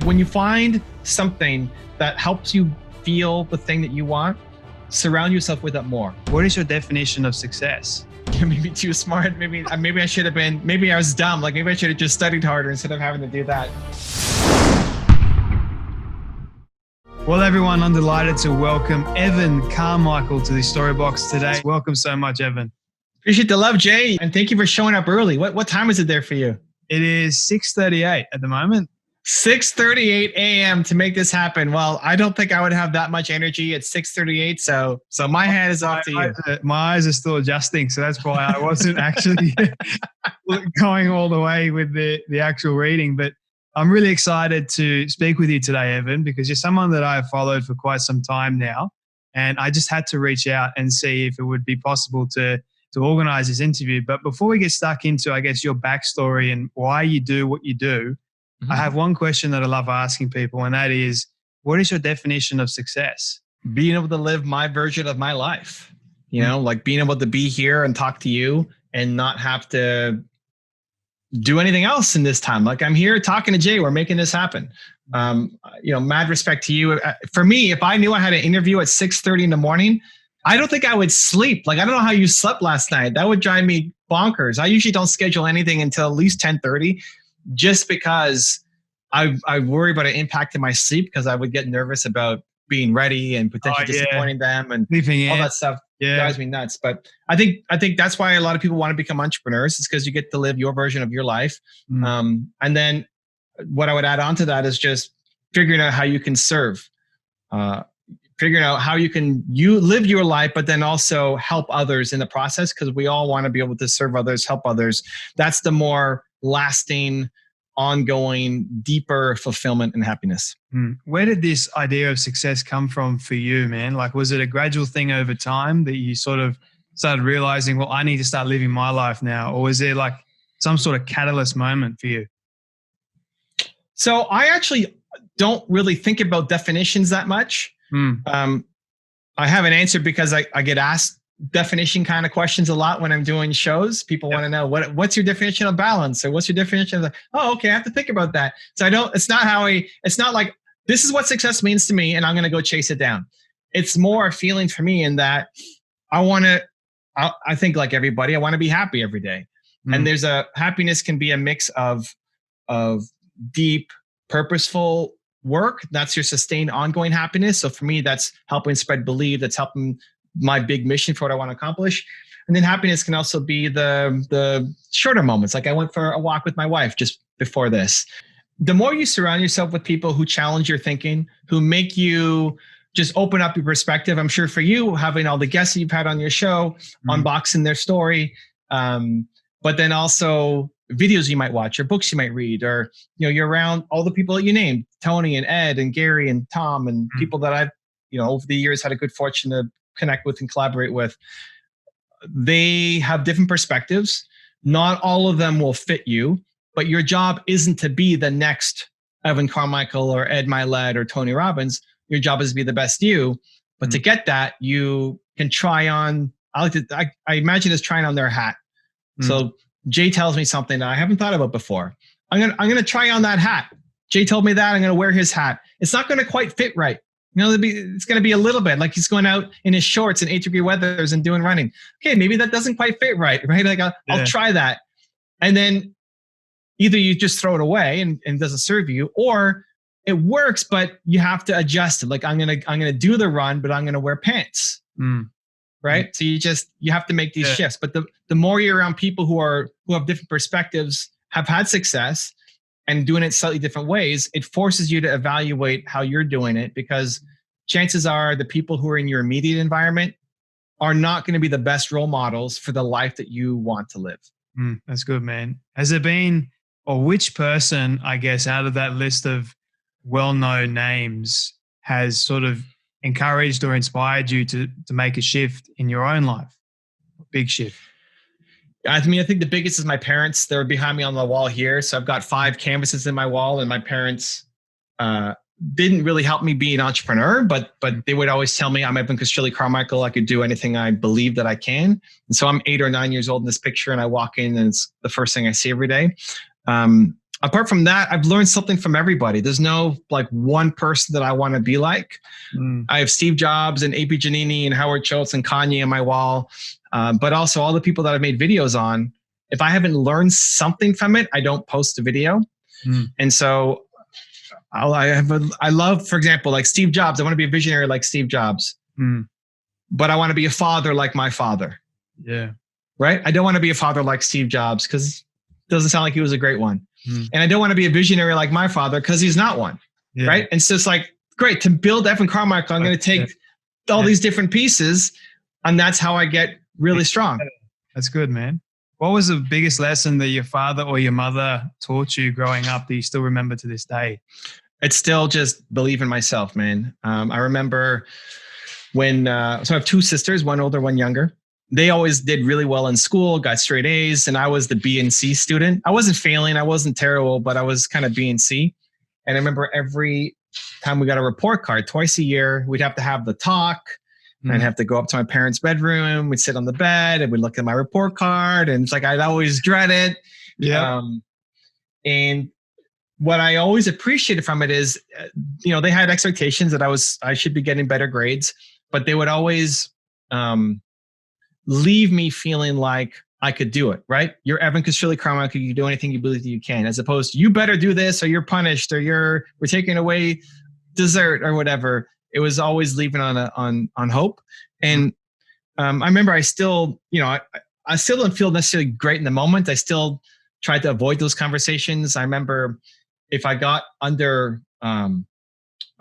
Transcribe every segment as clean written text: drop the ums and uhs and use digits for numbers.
When you find something that helps you feel the thing that you want, surround yourself with it more. What is your definition of success? Maybe too smart. Maybe I should have been. Maybe I was dumb. Like maybe I should have just studied harder instead of having to do that. Well, everyone, I'm delighted to welcome Evan Carmichael to the Storybox today. Welcome so much, Evan. Appreciate the love, Jay, and thank you for showing up early. What time is it there for you? It is 6:38 at the moment. 6:38 a.m. to make this happen. Well, I don't think I would have that much energy at 6:38. So my hat is off to you. My eyes are still adjusting, so that's why I wasn't actually going all the way with the actual reading. But I'm really excited to speak with you today, Evan, because you're someone that I've followed for quite some time now. And I just had to reach out and see if it would be possible to organize this interview. But before we get stuck into, I guess, your backstory and why you do what you do, I have one question that I love asking people, and that is, what is your definition of success? Being able to live my version of my life, like being able to be here and talk to you and not have to do anything else in this time. Like I'm here talking to Jay, we're making this happen. Mad respect to you. For me, if I knew I had an interview at 6:30 in the morning, I don't think I would sleep. Like, I don't know how you slept last night. That would drive me bonkers. I usually don't schedule anything until at least 10:30. Just because I worry about it impacting my sleep, because I would get nervous about being ready and potentially disappointing them and all that stuff. Drives me nuts. But I think that's why a lot of people want to become entrepreneurs. It's because you get to live your version of your life. And then what I would add on to that is just figuring out how you can serve, figuring out how you live your life, but then also help others in the process, because we all want to be able to serve others, help others. That's the more lasting, ongoing, deeper fulfillment and happiness. Where did this idea of success come from for you, man? Like, was it a gradual thing over time that you sort of started realizing, well, I need to start living my life now? Or was there like some sort of catalyst moment for you? So I actually don't really think about definitions that much. I haven't answered because I get asked definition kind of questions a lot when I'm doing shows. People want to know what's your definition of balance, or what's your definition of okay, I have to think about that. So it's not like this is what success means to me and I'm going to go chase it down. It's more a feeling for me in that I think like everybody, I want to be happy every day. And happiness can be a mix of deep, purposeful work. That's your sustained, ongoing happiness. So for me, that's helping spread belief. That's helping my big mission for what I want to accomplish. And then happiness can also be the shorter moments. Like I went for a walk with my wife just before this. The more you surround yourself with people who challenge your thinking, who make you just open up your perspective. I'm sure for you, having all the guests that you've had on your show, unboxing their story, but then also videos you might watch or books you might read, or you're around all the people that you named, Tony and Ed and Gary and Tom, and people that I've over the years had a good fortune to connect with and collaborate with. They have different perspectives. Not all of them will fit you, but your job isn't to be the next Evan Carmichael or Ed Milet or Tony Robbins. Your job is to be the best you. But to get that, you can try on, I imagine it's trying on their hat. So Jay tells me something that I haven't thought about before. I'm gonna try on that hat. Jay told me that I'm gonna wear his hat. It's not gonna quite fit right. It's going to be a little bit like he's going out in his shorts in 8-degree weathers and doing running. Okay, maybe that doesn't quite fit right? Like I'll try that. And then either you just throw it away and it doesn't serve you, or it works, but you have to adjust it. Like I'm going to do the run, but I'm going to wear pants. Right? So you have to make these shifts. But the more you're around people who have different perspectives, have had success, and doing it slightly different ways, it forces you to evaluate how you're doing it, because chances are the people who are in your immediate environment are not going to be the best role models for the life that you want to live. That's good, man. Has there been, or which person, I guess, out of that list of well-known names has sort of encouraged or inspired you to make a shift in your own life? A big shift. I think the biggest is my parents. They're behind me on the wall here. So I've got 5 canvases in my wall, and my parents didn't really help me be an entrepreneur, but they would always tell me I'm Evan Carmichael. I could do anything I believe that I can. And so I'm 8 or 9 years old in this picture, and I walk in and it's the first thing I see every day. apart from that, I've learned something from everybody. There's no like one person that I want to be like. I have Steve Jobs and AP Giannini and Howard Schultz and Kanye on my wall, but also all the people that I've made videos on. If I haven't learned something from it, I don't post a video. And so I love, for example, like Steve Jobs. I want to be a visionary like Steve Jobs, but I want to be a father like my father. Yeah. Right. I don't want to be a father like Steve Jobs because it doesn't sound like he was a great one. And I don't want to be a visionary like my father because he's not one. Yeah. Right. And so it's like, great, to build Evan Carmichael, I'm going to take all these different pieces, and that's how I get really strong. That's good, man. What was the biggest lesson that your father or your mother taught you growing up that you still remember to this day? It's still just believe in myself, man. I remember when, so I have two sisters, one older, one younger. They always did really well in school, got straight A's, and I was the B and C student. I wasn't failing, I wasn't terrible, but I was kind of B and C. And I remember every time we got a report card, twice a year, we'd have to have the talk. I'd have to go up to my parents' bedroom. We'd sit on the bed and we'd look at my report card. And it's like, I'd always dread it. Yeah. And what I always appreciated from it is, they had expectations that I should be getting better grades, but they would always leave me feeling like I could do it, right? You're Evan Carmichael. You can do anything you believe you can, as opposed to you better do this or you're punished or we're taking away dessert or whatever. It was always leaving on hope. And I remember I still, I still don't feel necessarily great in the moment. I still tried to avoid those conversations. I remember if I got under a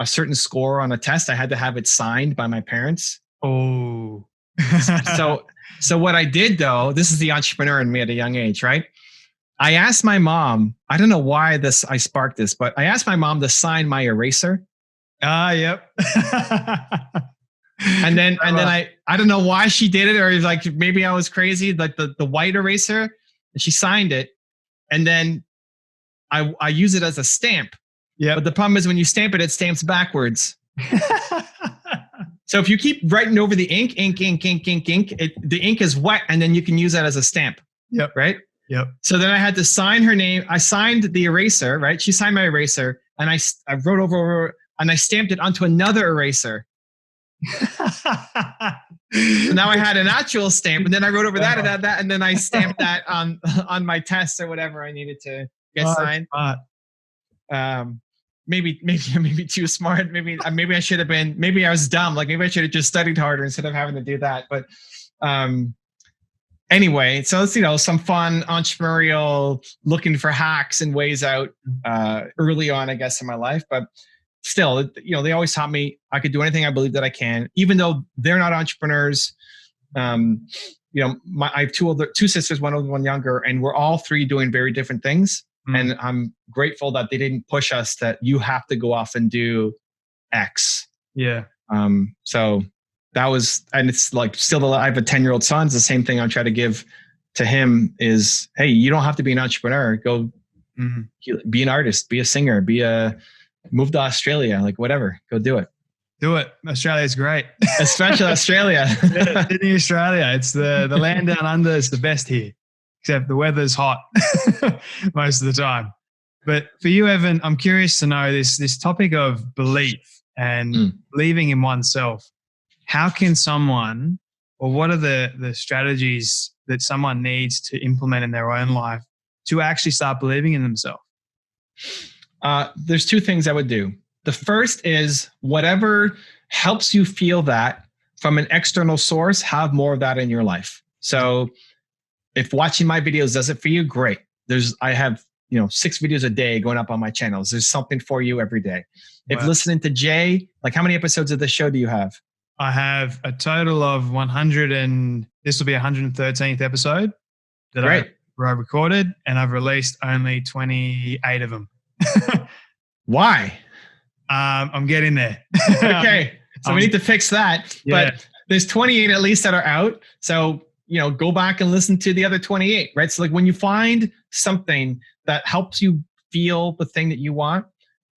certain score on a test, I had to have it signed by my parents. Oh. So what I did though, this is the entrepreneur in me at a young age, right? I asked my mom, I don't know why I sparked this, but I asked my mom to sign my eraser. Yep. and then I don't know why she did it, or like maybe I was crazy, like the white eraser, and she signed it. And then I use it as a stamp. Yeah. But the problem is when you stamp it, it stamps backwards. So if you keep writing over the ink, the ink is wet, and then you can use that as a stamp. Yep. Right? Yep. So then I had to sign her name. I signed the eraser, right? She signed my eraser, and I wrote over and I stamped it onto another eraser. So now I had an actual stamp, and then I wrote over that and that, and then I stamped that on my test or whatever I needed to get signed. Maybe too smart. Maybe I should have been. Maybe I was dumb. Like maybe I should have just studied harder instead of having to do that. But anyway, so it's some fun entrepreneurial looking for hacks and ways out early on, I guess, in my life. But still, they always taught me I could do anything I believe that I can, even though they're not entrepreneurs. I have two sisters, one older, one younger, and we're all three doing very different things. And I'm grateful that they didn't push us that you have to go off and do X. Yeah. So that was, and it's like still, I have a 10-year-old son. It's the same thing I try to give to him is, hey, you don't have to be an entrepreneur. Go be an artist, be a singer, move to Australia, like whatever, go do it. Do it. Australia's great. Especially Australia. Yeah, Sydney, Australia. It's the land down under is the best here. Except the weather's hot most of the time. But for you, Evan, I'm curious to know this topic of belief and believing in oneself. How can someone, or what are the strategies that someone needs to implement in their own life to actually start believing in themselves? There's two things I would do. The first is whatever helps you feel that from an external source, have more of that in your life. So if watching my videos does it for you, great. I have 6 videos a day going up on my channels. There's something for you every day. Wow. If listening to Jay, like how many episodes of the show do you have? I have a total of 100, and this will be 113th episode that I recorded, and I've released only 28 of them. Why? I'm getting there. Okay. So we need to fix that. Yeah. But there's 28 at least that are out. So go back and listen to the other 28, right? So like when you find something that helps you feel the thing that you want,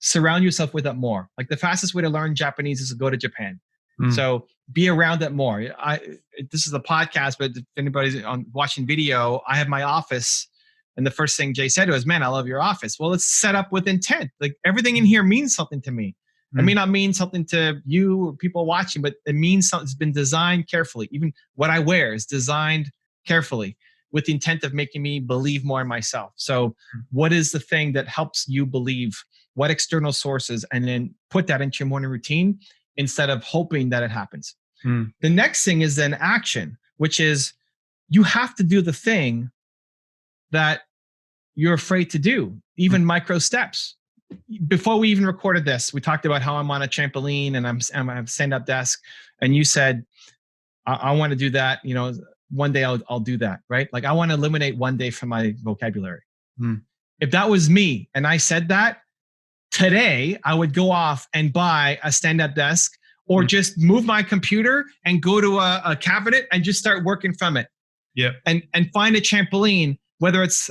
surround yourself with it more. Like the fastest way to learn Japanese is to go to Japan. So be around it more. This is a podcast, but if anybody's watching video, I have my office And the first thing Jay said was, man, I love your office. Well, it's set up with intent. Like everything in here means something to me. It may not mean something to you or people watching, but it means something. It's been designed carefully. Even what I wear is designed carefully with the intent of making me believe more in myself. So what is the thing that helps you believe? What external sources? And then put that into your morning routine instead of hoping that it happens. The next thing is then action, which is you have to do the thing that you're afraid to do, even micro steps. Before we even recorded this, we talked about how I'm on a trampoline and I'm at a stand-up desk, and you said, I want to do that. You know, one day I'll do that, right? Like I want to eliminate one day from my vocabulary. If that was me and I said that, today I would go off and buy a stand-up desk or just move my computer and go to a cabinet and just start working from it. Yeah. And find a trampoline, whether it's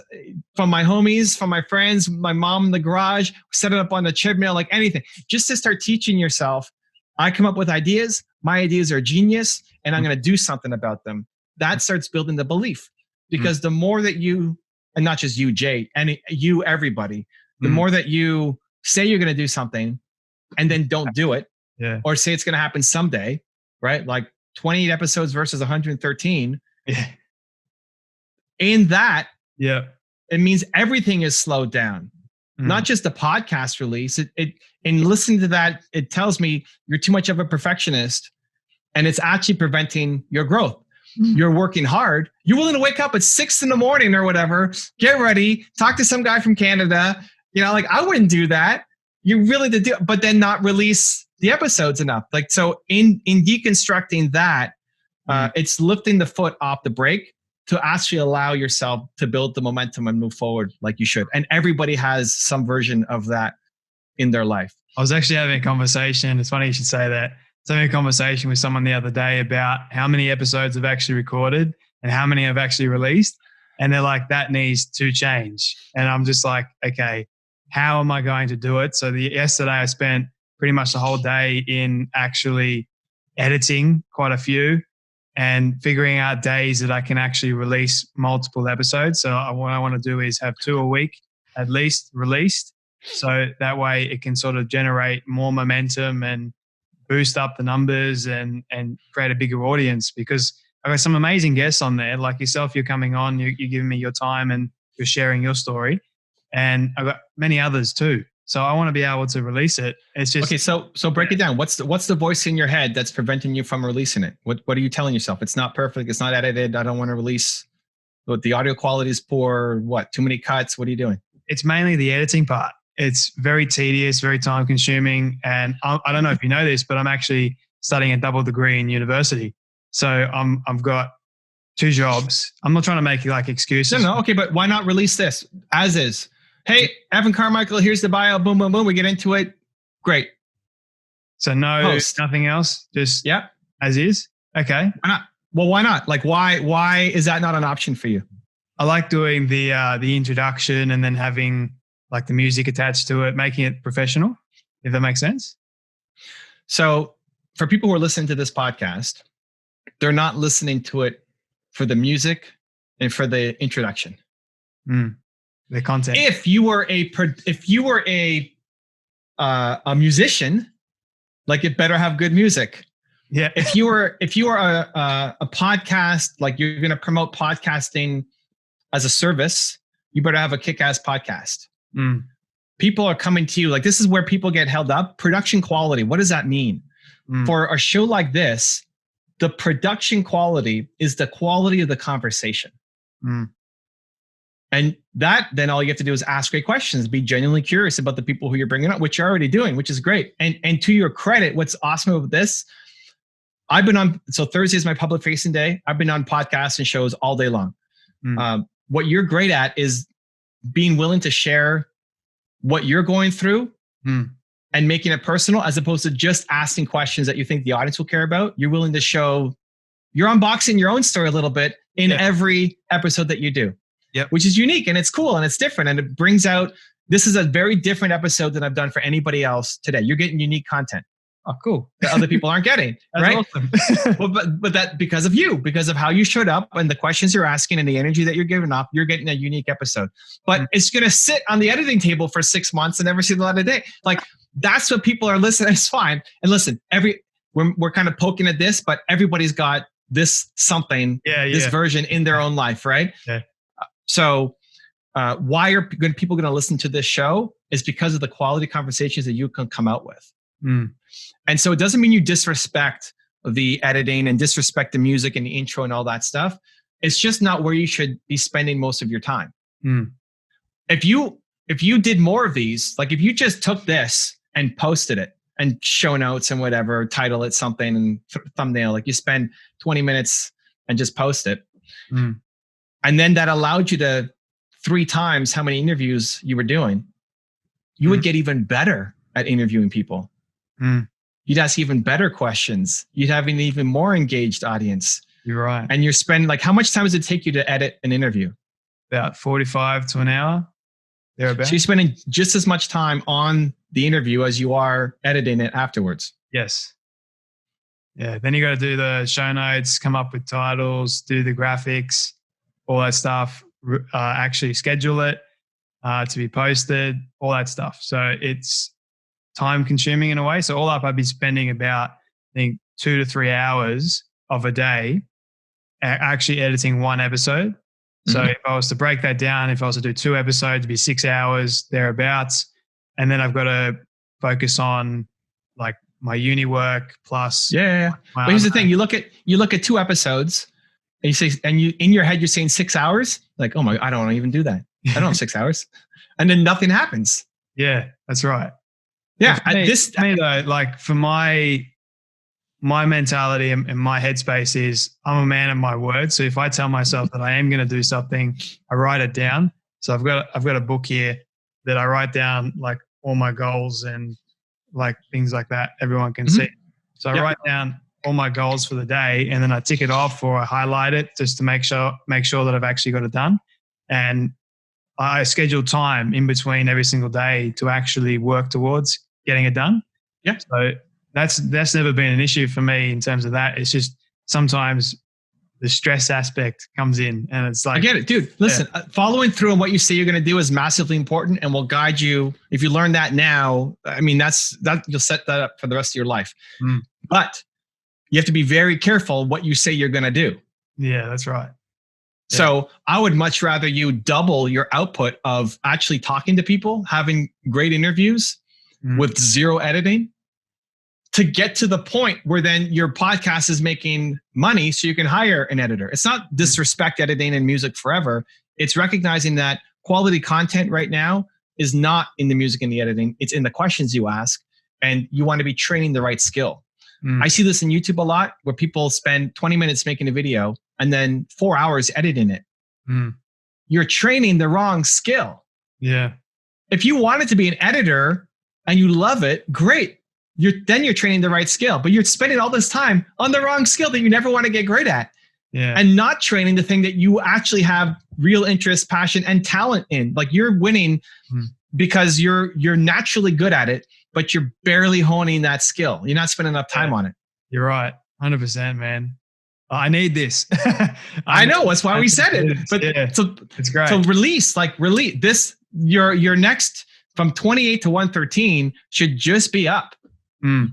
from my homies, from my friends, my mom in the garage, set it up on the treadmill, like anything, just to start teaching yourself. I come up with ideas. My ideas are genius and I'm going to do something about them. That starts building the belief, because the more that you, and not just you, Jay, and you, everybody, the more that you say you're going to do something and then don't do it, or say it's going to happen someday, right? Like 28 episodes versus 113. In that, it means everything is slowed down, not just the podcast release. In listening to that, it tells me you're too much of a perfectionist and it's actually preventing your growth. You're working hard. You're willing to wake up at 6 a.m. or whatever, get ready, talk to some guy from Canada. You know, like I wouldn't do that. You're willing to do it, but then not release the episodes enough. Like, so in deconstructing that, it's lifting the foot off the brake to actually allow yourself to build the momentum and move forward like you should. And everybody has some version of that in their life. I was actually having a conversation. It's funny you should say that. I was having a conversation with someone the other day about how many episodes I've actually recorded and how many I've actually released. And they're like, that needs to change. And I'm just like, okay, how am I going to do it? So yesterday I spent pretty much the whole day in actually editing quite a few and figuring out days that I can actually release multiple episodes. So what I want to do is have 2 a week at least released. So that way it can sort of generate more momentum and boost up the numbers and create a bigger audience, because I've got some amazing guests on there. Like yourself, you're coming on, you're giving me your time and you're sharing your story. And I've got many others too. So I want to be able to release it. It's just okay. So break it down. What's the voice in your head that's preventing you from releasing it? What are you telling yourself? It's not perfect. It's not edited. I don't want to release. But the audio quality is poor. What? Too many cuts. What are you doing? It's mainly the editing part. It's very tedious, very time consuming. And I don't know if you know this, but I'm actually studying a double degree in university. So I've got 2 jobs. I'm not trying to make like excuses. No. Okay. But why not release this as is? Hey, Evan Carmichael, here's the bio. Boom, boom, boom. We get into it. Great. So nothing else. Just as is. Okay. Why not? Well, why not? Like, why is that not an option for you? I like doing the introduction and then having like the music attached to it, making it professional, if that makes sense. So for people who are listening to this podcast, they're not listening to it for the music and for the introduction. The content. If you were a musician, like it better have good music. Yeah. If you are a podcast, like you're going to promote podcasting as a service, you better have a kick-ass podcast. People are coming to you. Like, this is where people get held up. Production quality. What does that mean? For a show like this, the production quality is the quality of the conversation. And that, then all you have to do is ask great questions, be genuinely curious about the people who you're bringing up, which you're already doing, which is great. And to your credit, what's awesome about this, I've been on, so Thursday is my public facing day. I've been on podcasts and shows all day long. What you're great at is being willing to share what you're going through and making it personal, as opposed to just asking questions that you think the audience will care about. You're willing to show, you're unboxing your own story a little bit in every episode that you do. Which is unique and it's cool and it's different. And it brings out, this is a very different episode than I've done for anybody else today. You're getting unique content. Oh, cool. that other people aren't getting. That's right? awesome. but that because of you, because of how you showed up and the questions you're asking and the energy that you're giving up, you're getting a unique episode. But it's going to sit on the editing table for 6 months and never see the light of day. Like that's what people are listening. It's fine. And listen, we're kind of poking at this, but everybody's got this something, this version in their own life, right? Yeah. So why are people going to listen to this show is because of the quality conversations that you can come out with. And so it doesn't mean you disrespect the editing and disrespect the music and the intro and all that stuff. It's just not where you should be spending most of your time. If you did more of these, like if you just took this and posted it and show notes and whatever, title it something and thumbnail, like you spend 20 minutes and just post it. And then that allowed you to 3 times how many interviews you were doing. You would get even better at interviewing people. You'd ask even better questions. You'd have an even more engaged audience. You're right. And you're spending like, how much time does it take you to edit an interview? About 45 to an hour. Thereabouts. So you're spending just as much time on the interview as you are editing it afterwards. Yes. Yeah. Then you got to do the show notes, come up with titles, do the graphics, all that stuff, actually schedule it to be posted, all that stuff. So it's time consuming in a way. So all up, I'd be spending about, I think, 2 to 3 hours of a day actually editing one episode. So if I was to break that down, if I was to do 2 episodes, it'd be 6 hours thereabouts. And then I've got to focus on like my uni work plus. Yeah. But here's the thing. You look at 2 episodes and you say, and you, in your head, you're saying 6 hours. Like, oh my, I don't want to even do that. I don't have 6 hours. And then nothing happens. Yeah, that's right. Yeah. For me though, like for my mentality and my headspace is I'm a man of my word. So if I tell myself that I am going to do something, I write it down. So I've got a book here that I write down like all my goals and like things like that everyone can see. So I write down all my goals for the day and then I tick it off or I highlight it just to make sure that I've actually got it done. And I schedule time in between every single day to actually work towards getting it done. Yeah. So that's never been an issue for me in terms of that. It's just sometimes the stress aspect comes in and it's like, I get it, dude. Listen, following through on what you say you're going to do is massively important and will guide you. If you learn that now, I mean, that you'll set that up for the rest of your life. But you have to be very careful what you say you're going to do. Yeah, that's right. So I would much rather you double your output of actually talking to people, having great interviews with 0 editing to get to the point where then your podcast is making money so you can hire an editor. It's not disrespect editing and music forever. It's recognizing that quality content right now is not in the music and the editing. It's in the questions you ask and you want to be training the right skill. I see this in YouTube a lot where people spend 20 minutes making a video and then 4 hours editing it. You're training the wrong skill. Yeah. If you wanted to be an editor and you love it, great. Then you're training the right skill, but you're spending all this time on the wrong skill that you never want to get great at. And not training the thing that you actually have real interest, passion, and talent in. Like you're winning because you're naturally good at it, but you're barely honing that skill. You're not spending enough time on it. You're right. 100%, man. I need this. I know. That's why we said it. But it's great. So release this, your next from 28 to 113 should just be up.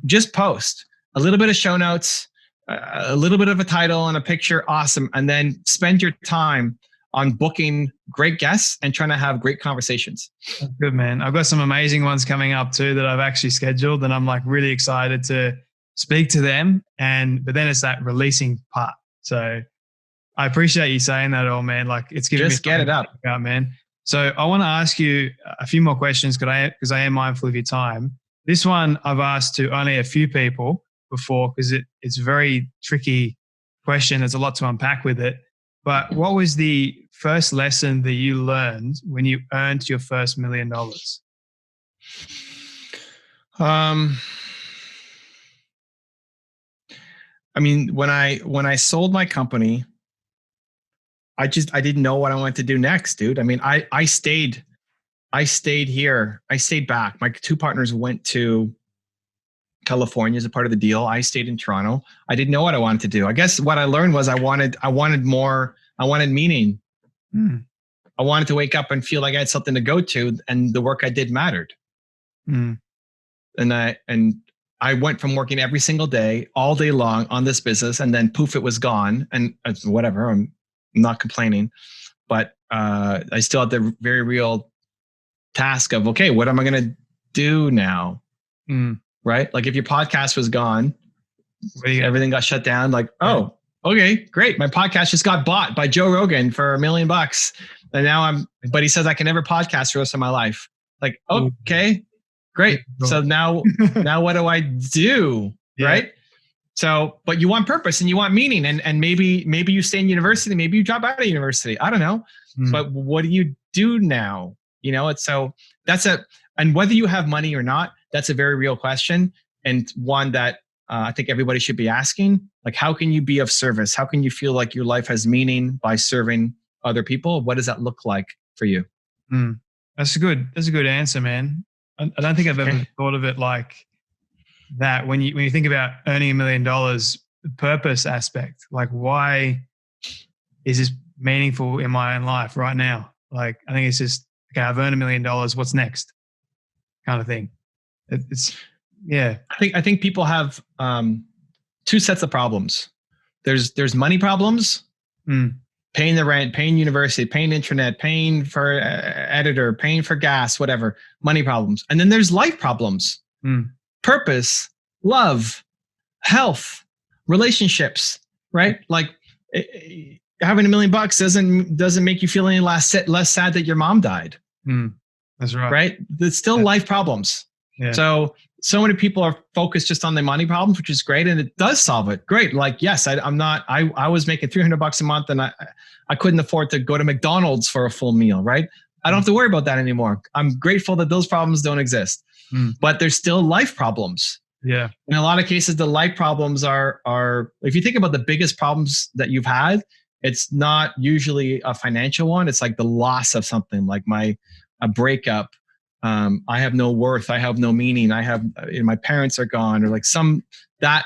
Just post a little bit of show notes, a little bit of a title and a picture. Awesome. And then spend your time on booking great guests and trying to have great conversations. That's good, man. I've got some amazing ones coming up too that I've actually scheduled and I'm like really excited to speak to them. But then it's that releasing part. So I appreciate you saying that all, man. Like it's giving just me get it up, man. So I want to ask you a few more questions because I am mindful of your time. This one I've asked to only a few people before because it's a very tricky question. There's a lot to unpack with it. But what was the first lesson that you learned when you earned your first $1 million? I mean, when I sold my company, I didn't know what I wanted to do next, dude. I mean, I stayed here. I stayed back. My 2 partners went to California as a part of the deal. I stayed in Toronto. I didn't know what I wanted to do. I guess what I learned was I wanted more. I wanted meaning. Mm. I wanted to wake up and feel like I had something to go to, and the work I did mattered. Mm. And I went from working every single day, all day long on this business, and then poof, it was gone. And whatever, I'm not complaining, but I still had the very real task of, okay, what am I going to do now? Mm. Right? Like if your podcast was gone, everything got shut down. Like, oh, okay, great. My podcast just got bought by Joe Rogan for $1 million. And now but he says I can never podcast for the rest of my life. Like, okay, great. So now what do I do? Yeah. Right? So, but you want purpose and you want meaning, and maybe you stay in university, maybe you drop out of university. I don't know. But what do you do now? And whether you have money or not, that's a very real question, and one that I think everybody should be asking. Like, how can you be of service? How can you feel like your life has meaning by serving other people? What does that look like for you? That's a good answer, man. I don't think I've ever thought of it like that. When you think about earning $1 million, the purpose aspect, like why is this meaningful in my own life right now? Like, I think it's just, okay, I've earned $1 million. What's next? Kind of thing. Yeah. I think people have two sets of problems. There's money problems, paying the rent, paying university, paying internet, paying for editor, paying for gas, whatever, money problems. And then there's life problems, purpose, love, health, relationships, right? Like having $1 million doesn't make you feel any less sad that your mom died. That's right. Right? There's still life problems. Yeah. So many people are focused just on the money problems, which is great. And it does solve it. Great. Like, yes, I was making $300 a month and I couldn't afford to go to McDonald's for a full meal. Right. I don't have to worry about that anymore. I'm grateful that those problems don't exist, but there's still life problems. Yeah. In a lot of cases, the life problems are, if you think about the biggest problems that you've had, it's not usually a financial one. It's like the loss of something, like a breakup. I have no worth. I have no meaning. My parents are gone, or like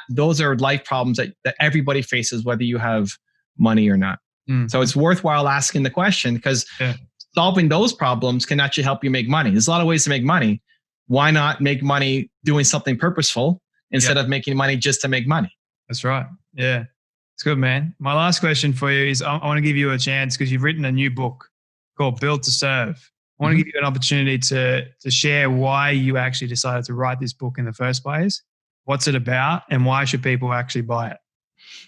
those are life problems that everybody faces, whether you have money or not. So it's worthwhile asking the question, because solving those problems can actually help you make money. There's a lot of ways to make money. Why not make money doing something purposeful instead of making money just to make money? That's right. Yeah. It's good, man. My last question for you is, I want to give you a chance, because you've written a new book called Built to Serve. I want to give you an opportunity to share why you actually decided to write this book in the first place. What's it about, and why should people actually buy it?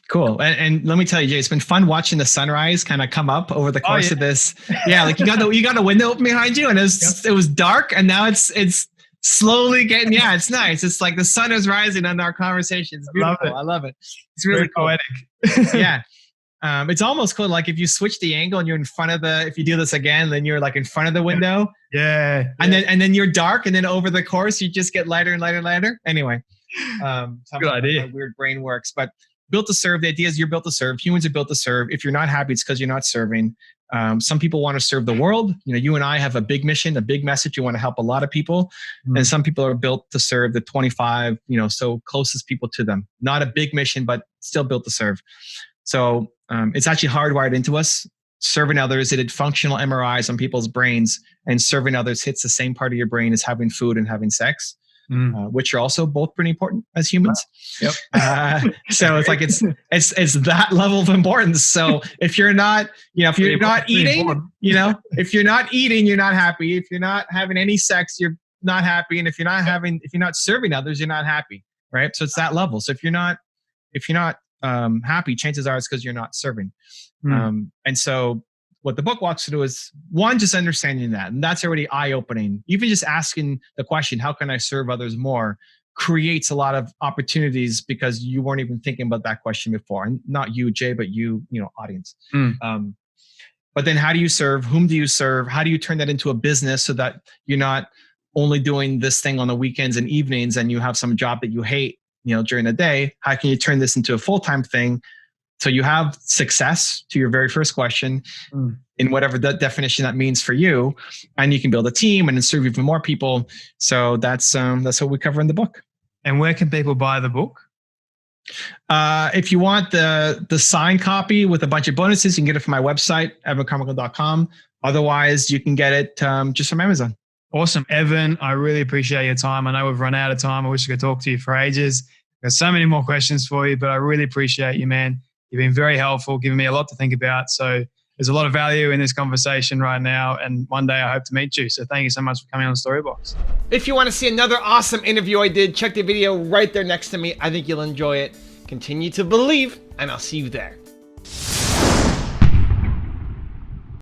Cool. And let me tell you, Jay, it's been fun watching the sunrise kind of come up over the course of this. Yeah, like you got a window open behind you, and it was dark, and now it's slowly getting. Yeah, it's nice. It's like the sun is rising on our conversation. It's beautiful. I love it. It's really poetic. Yeah. It's almost cool. Like if you switch the angle and you're in front of if you do this again, then you're like in front of the window. Yeah. And then you're dark, and then over the course, you just get lighter and lighter and lighter. Anyway, good idea. My weird brain works, but built to serve. The idea is you're built to serve. Humans are built to serve. If you're not happy, it's because you're not serving. Some people want to serve the world. You and I have a big mission, a big message. You want to help a lot of people. And some people are built to serve the 25, so closest people to them. Not a big mission, but still built to serve. So it's actually hardwired into us. Serving others, it did functional MRIs on people's brains, and serving others hits the same part of your brain as having food and having sex, which are also both pretty important as humans. Yep. So it's like it's that level of importance. So if you're not, if you're not eating, if you're not eating, you're not happy. If you're not having any sex, you're not happy. And if you're not serving others, you're not happy. Right. So it's that level. So if you're not happy, chances are it's because you're not serving. And so what the book walks through is, one, just understanding that. And that's already eye-opening. Even just asking the question, how can I serve others more, creates a lot of opportunities, because you weren't even thinking about that question before. And not you, Jay, but you audience. But then how do you serve? Whom do you serve? How do you turn that into a business so that you're not only doing this thing on the weekends and evenings and you have some job that you hate, during the day? How can you turn this into a full-time thing so you have success, to your very first question, in whatever that definition that means for you, and you can build a team and then serve even more people. So that's what we cover in the book. And where can people buy the book? If you want the signed copy with a bunch of bonuses, you can get it from my website, evancarmichael.com. Otherwise, you can get it just from Amazon. Awesome. Evan, I really appreciate your time. I know we've run out of time. I wish I could talk to you for ages. There's so many more questions for you, but I really appreciate you, man. You've been very helpful, giving me a lot to think about. So there's a lot of value in this conversation right now. And one day I hope to meet you. So thank you so much for coming on Storybox. If you want to see another awesome interview I did, check the video right there next to me. I think you'll enjoy it. Continue to believe, and I'll see you there.